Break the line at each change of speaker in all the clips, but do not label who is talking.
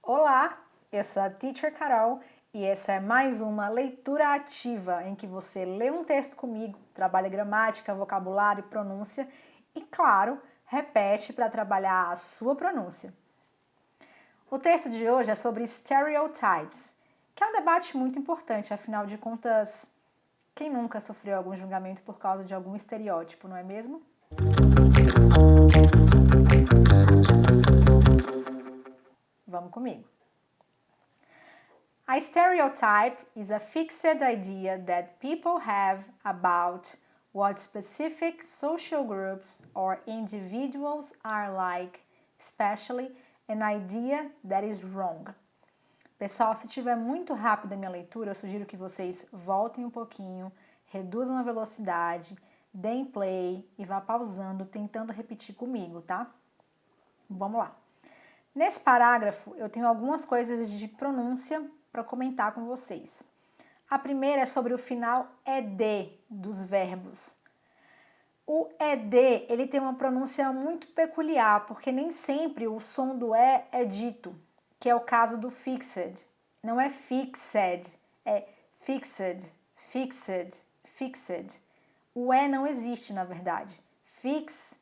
Olá, eu sou a Teacher Carol e essa é mais uma leitura ativa em que você lê um texto comigo, trabalha gramática, vocabulário, pronúncia e, claro, repete para trabalhar a sua pronúncia. O texto de hoje é sobre stereotypes, que é um debate muito importante, afinal de contas, quem nunca sofreu algum julgamento por causa de algum estereótipo, não é mesmo? Vamos comigo. A stereotype is a fixed idea that people have about what specific social groups or individuals are like, especially an idea that is wrong. Pessoal, se estiver muito rápida a minha leitura, eu sugiro que vocês voltem um pouquinho, reduzam a velocidade, deem play e vá pausando, tentando repetir comigo, tá? Vamos lá. Nesse parágrafo, eu tenho algumas coisas de pronúncia para comentar com vocês. A primeira é sobre o final ED dos verbos. O ED, ele tem uma pronúncia muito peculiar, porque nem sempre o som do E é dito, que é o caso do fixed. Não é fixed, é fixed, fixed, fixed. O E não existe, na verdade. Fixed,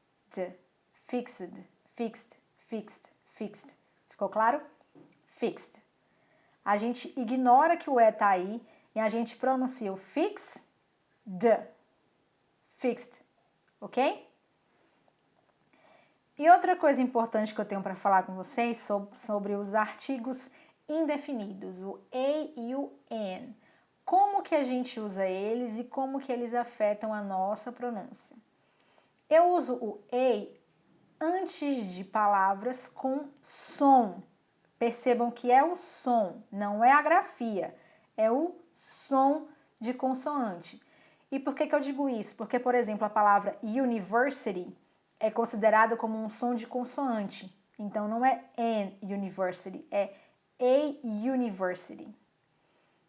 fixed, fixed, fixed, fixed. Ficou claro? Fixed. A gente ignora que o E tá aí e a gente pronuncia o fixed, fixed, ok? E outra coisa importante que eu tenho para falar com vocês sobre os artigos indefinidos, o a e o an. Como que a gente usa eles e como que eles afetam a nossa pronúncia. Eu uso o a antes de palavras com som. Percebam que é o som, não é a grafia, é o som de consoante. E por que eu digo isso? Porque, por exemplo, a palavra university é considerada como um som de consoante. Então, não é an university, é a university.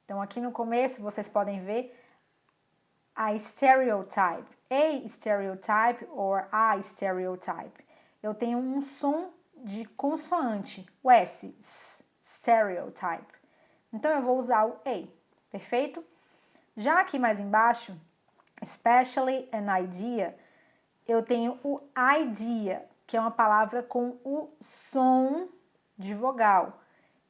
Então, aqui no começo, vocês podem ver a stereotype or a stereotype. Eu tenho um som de consoante, o S, stereotype. Então, eu vou usar o A, perfeito? Já aqui mais embaixo, especially an idea, eu tenho o idea, que é uma palavra com o som de vogal.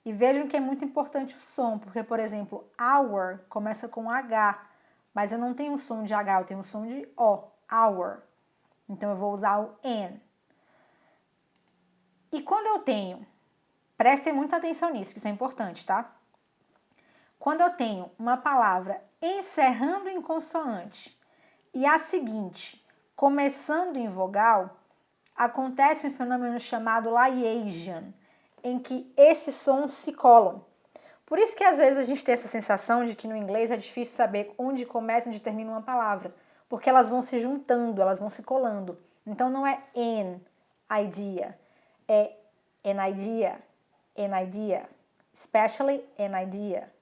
E vejam que é muito importante o som, porque, por exemplo, hour começa com H, mas eu não tenho um som de H, eu tenho um som de O, hour. Então, eu vou usar o N. E quando eu tenho, prestem muita atenção nisso, que isso é importante, tá? Quando eu tenho uma palavra encerrando em consoante e a seguinte, começando em vogal, acontece um fenômeno chamado liaison, em que esses sons se colam. Por isso que às vezes a gente tem essa sensação de que no inglês é difícil saber onde começa e onde termina uma palavra, porque elas vão se juntando, elas vão se colando. Então não é an idea, é an idea, especially an idea,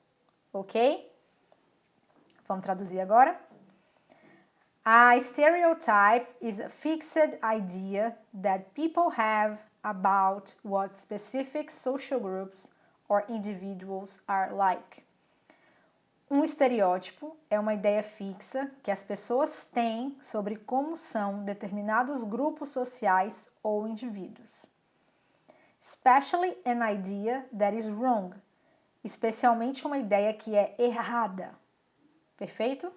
ok? Vamos traduzir agora? A stereotype is a fixed idea that people have about what specific social groups or individuals are like. Um estereótipo é uma ideia fixa que as pessoas têm sobre como são determinados grupos sociais ou indivíduos. Especially an idea that is wrong. Especialmente uma ideia que é errada. Perfeito?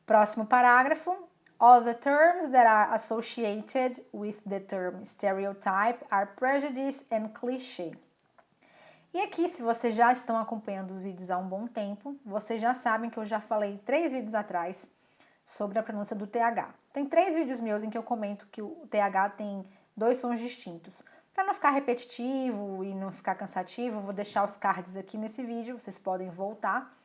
Próximo parágrafo. All the terms that are associated with the term stereotype are prejudice and cliché. E aqui, se vocês já estão acompanhando os vídeos há um bom tempo, vocês já sabem que eu já falei 3 vídeos atrás sobre a pronúncia do TH. Tem 3 vídeos meus em que eu comento que o TH tem 2 sons distintos. Para não ficar repetitivo e não ficar cansativo, eu vou deixar os cards aqui nesse vídeo, vocês podem voltar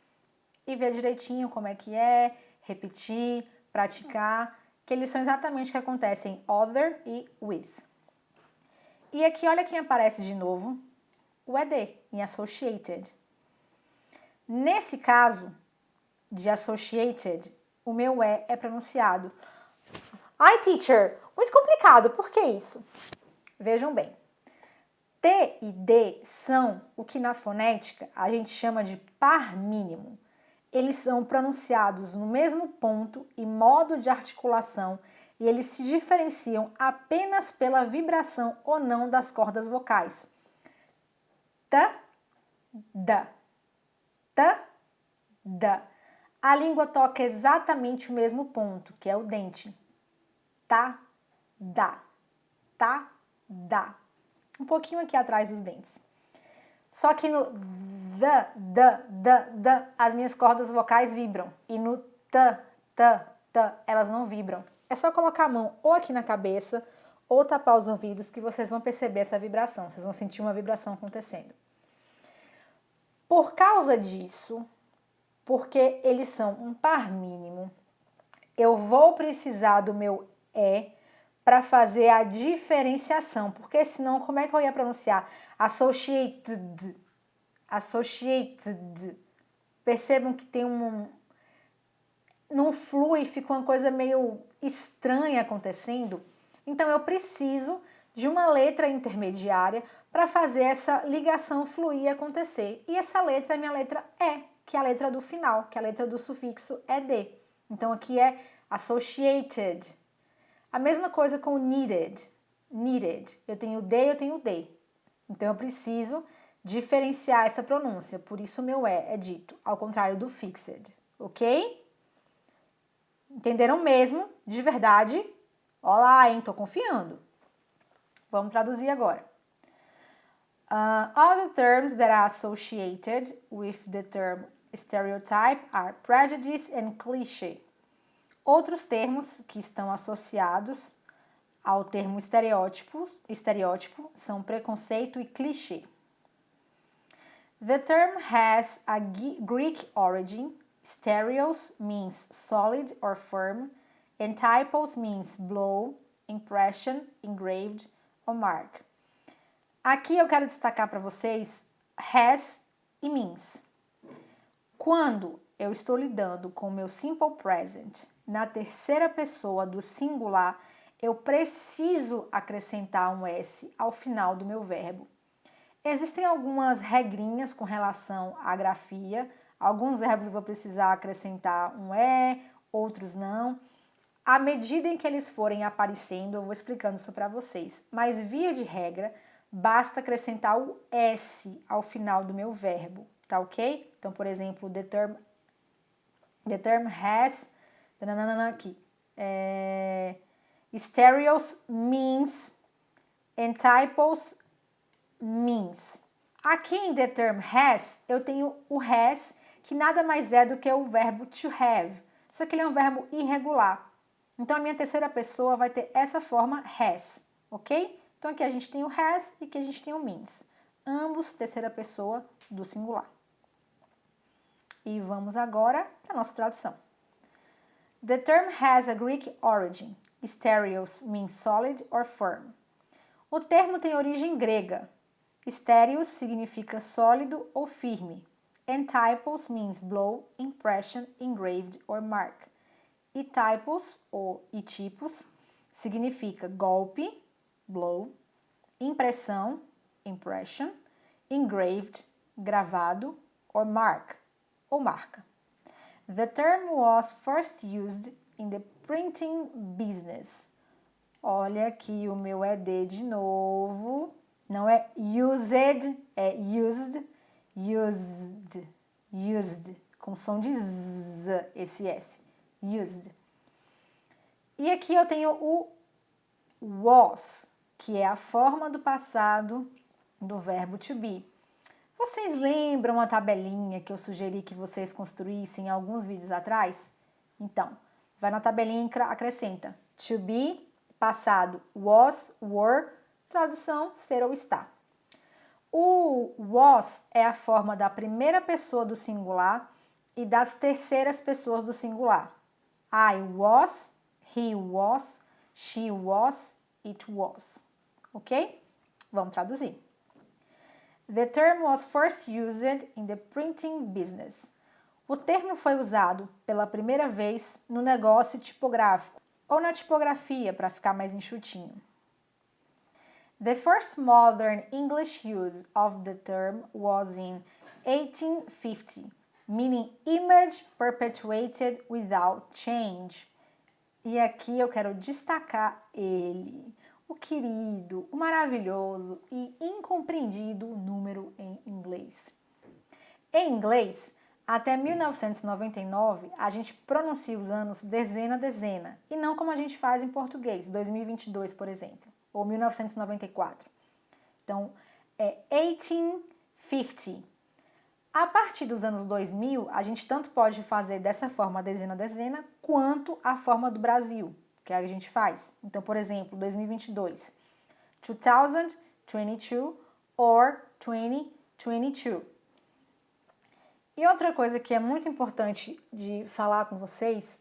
e ver direitinho como é que é, repetir, praticar, que eles são exatamente o que acontece em other e with. E aqui, olha quem aparece de novo, o ED, em associated. Nesse caso de associated, o meu E é pronunciado. Ai, teacher, muito complicado, por que isso? Vejam bem, T e D são o que na fonética a gente chama de par mínimo. Eles são pronunciados no mesmo ponto e modo de articulação e eles se diferenciam apenas pela vibração ou não das cordas vocais. T, D, T, D. A língua toca exatamente o mesmo ponto, que é o dente. Tá, dá, tá, dá. Um pouquinho aqui atrás dos dentes. Só que no d, as minhas cordas vocais vibram. E no t, elas não vibram. É só colocar a mão ou aqui na cabeça ou tapar os ouvidos que vocês vão perceber essa vibração. Vocês vão sentir uma vibração acontecendo. Por causa disso, porque eles são um par mínimo, eu vou precisar do meu E para fazer a diferenciação, porque senão como é que eu ia pronunciar? Associated. Percebam que tem não flui, fica uma coisa meio estranha acontecendo. Então eu preciso de uma letra intermediária para fazer essa ligação fluir e acontecer. E essa letra é minha letra E, que é a letra do final, que é a letra do sufixo ED. Então aqui é associated. A mesma coisa com needed. Needed. Eu tenho D, eu tenho D. Então eu preciso diferenciar essa pronúncia. Por isso o meu E é dito, ao contrário do fixed. Ok? Entenderam mesmo? De verdade? Olá, hein? Tô confiando. Vamos traduzir agora. All the terms that are associated with the term stereotype are prejudice and cliché. Outros termos que estão associados ao termo estereótipo são preconceito e clichê. The term has a Greek origin. Stereos means solid or firm, and typos means blow, impression, engraved or mark. Aqui eu quero destacar para vocês has e means. Quando eu estou lidando com o meu simple present na terceira pessoa do singular, eu preciso acrescentar um S ao final do meu verbo. Existem algumas regrinhas com relação à grafia. Alguns verbos eu vou precisar acrescentar um E, outros não. À medida em que eles forem aparecendo, eu vou explicando isso para vocês. Mas, via de regra, basta acrescentar o S ao final do meu verbo, tá ok? Então, por exemplo, the term has, aqui, stereos means, and typos means. Aqui em the term has, eu tenho o has, que nada mais é do que o verbo to have, só que ele é um verbo irregular. Então, a minha terceira pessoa vai ter essa forma has, ok? Então, aqui a gente tem o has e aqui a gente tem o means. Ambos terceira pessoa do singular. E vamos agora para a nossa tradução. The term has a Greek origin. Stereos means solid or firm. O termo tem origem grega. Stereos significa sólido ou firme. And typos means blow, impression, engraved or mark. E typos, ou tipos, significa golpe, blow, impressão, impression, engraved, gravado, or mark, ou marca. The term was first used in the printing business. Olha aqui o meu ED de novo. Não é used, é used, com som de z, esse S, used. E aqui eu tenho o was, que é a forma do passado do verbo to be. Vocês lembram a tabelinha que eu sugeri que vocês construíssem alguns vídeos atrás? Então, vai na tabelinha e acrescenta to be, passado, was, were, tradução, ser ou estar. O was é a forma da primeira pessoa do singular e das terceiras pessoas do singular. I was, he was, she was, it was. Ok? Vamos traduzir. The term was first used in the printing business. O termo foi usado pela primeira vez no negócio tipográfico, ou na tipografia, para ficar mais enxutinho. The first modern English use of the term was in 1850, meaning image perpetuated without change. E aqui eu quero destacar ele, o querido, o maravilhoso e incompreendido número em inglês. Em inglês, até 1999, a gente pronuncia os anos dezena a dezena, e não como a gente faz em português, 2022, por exemplo, ou 1994. Então, é 1850. A partir dos anos 2000, a gente tanto pode fazer dessa forma dezena a dezena, quanto a forma do Brasil, que a gente faz. Então, por exemplo, 2022, 2022 or 2022. E outra coisa que é muito importante de falar com vocês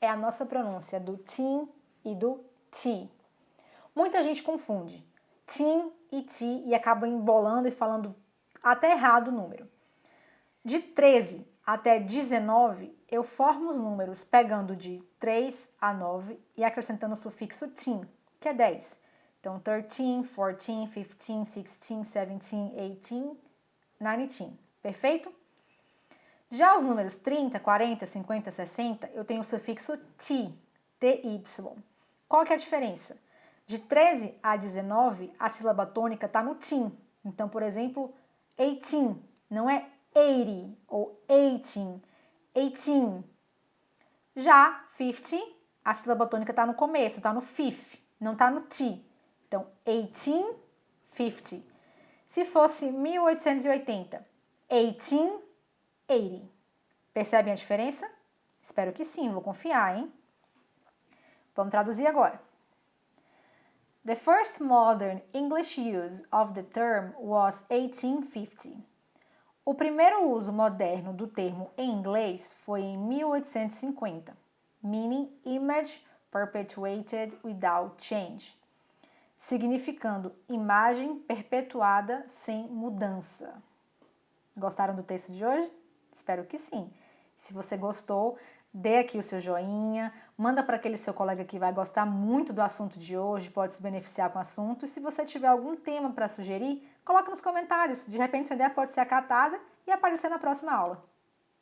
é a nossa pronúncia do tim e do ti. Muita gente confunde tim e ti e acaba embolando e falando até errado o número. De 13 até 19, eu formo os números pegando de 3 a 9 e acrescentando o sufixo tim, que é 10. Então, 13, 14, 15, 16, 17, 18, 19. Perfeito? Já os números 30, 40, 50, 60, eu tenho o sufixo ty, ty. Qual que é a diferença? De 13 a 19, a sílaba tônica está no tim. Então, por exemplo, 18, não é 80 ou 18, 18. Já 50, a sílaba tônica está no começo, está no fifth, não está no t. Então, 1850. Se fosse 1880, 1880. Percebem a diferença? Espero que sim, vou confiar, hein? Vamos traduzir agora. The first modern English use of the term was 1850. O primeiro uso moderno do termo em inglês foi em 1850, meaning image perpetuated without change, significando imagem perpetuada sem mudança. Gostaram do texto de hoje? Espero que sim. Se você gostou, dê aqui o seu joinha, manda para aquele seu colega que vai gostar muito do assunto de hoje, pode se beneficiar com o assunto. E se você tiver algum tema para sugerir, coloca nos comentários. De repente, sua ideia pode ser acatada e aparecer na próxima aula.